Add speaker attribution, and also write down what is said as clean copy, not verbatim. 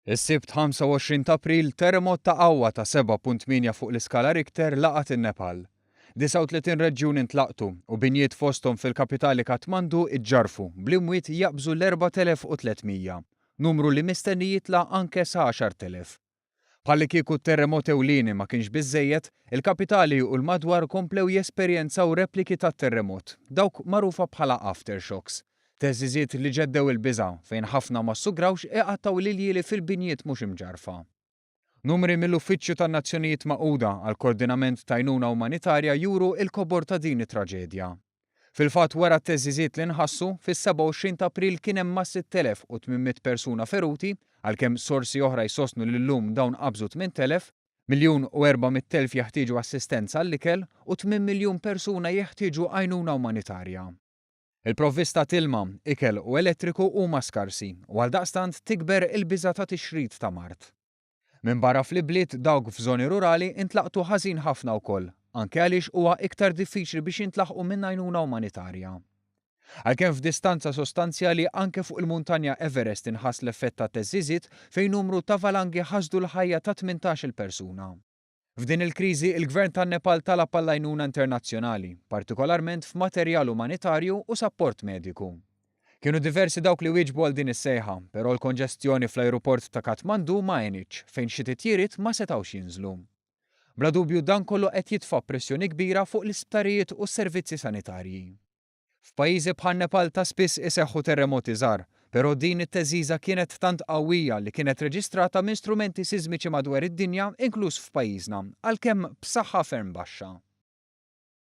Speaker 1: Is-Sibt 25 ta' April terremot ta' qawwa ta' 7.8 fuq l-iskala Richter laqat in-Nepal. 39 reġjun intlaqtu u binjiet fosthom fil-kapitali Katmandu iġġarfu bl-imwiet jaqbżu l-4300, numru li mistenni jitla' anke sa 10,000. Bħalli kieku t-terremot ewlieni ma kienx biżżejjed, il-kapitali u l-madwar komplew jesperjenzaw repliki tat-terremot, dawk magħrufa bħala aftershocks. Teżżiżiet li ġeddew il-biża' fejn ħafna ma ssugrawx iqattaw liljieli fil-binjiet mhux imġarfa. Numri mill-Uffiċċju tan-Nazzjonijiet Magħquda għal koordinament ta' għajnuna umanitarja juru l-kobor ta' din it-traġedja. Fil-fatt wara t-teżżiżiet li nħassu, fis-27 ta' April kien hemm ma' 6,800 persuna feruti, għalkemm sorsi oħra jsostnu li llum dawn qabżu 8,000, miljun u 400,000 jeħtieġu assistenza għall-ikel u 8 miljun persuna jeħtieġu għajnuna umanitarja. Il-provvista tilma, ikel u elettriku huma skarsi u għaldaqstant tikber il-biża' ta' tixrid ta' Mart. Minn barra fl-ibliet dawk f'żoni rurali intlaqtu ħażin ħafna wkoll, anke għaliex huwa iktar diffiċli biex jintlaħqu minn għajnuna umanitarja. Għalkemm f'distanza sostanzjali anke fuq il-muntanja Everest inħass l-effett ta' teżżiżiet fejn numru ta' valanghi ħasdu l-ħajja ta' 18-il persuna. F'din il-kriżi il-Gvern tan-Nepal talab għall-għajnuna internazzjonali, partikolarment f'materjal umanitarju u sapport mediku. Kienu diversi dawk li wieġbu għal din is-sejħa, però l-konġestjoni fl-ajruport ta' Katmandu ma għenitx fejn xi titjiriet ma setgħux jinżlu. Bla dubju dan kollu qed jitfa' pressjoni kbira fuq l-isptarijiet u s-servizzi sanitarji. F'pajjiżi bħal Nepal ta' spiss iseħħu terremoti żgħar, però din it-teżżiża kienet tant qawwija li kienet reġistrata minn strumenti siżmiċi madwar id-dinja inkluż f'pajjiżna, għalkemm b'saħħa ferm baxxa.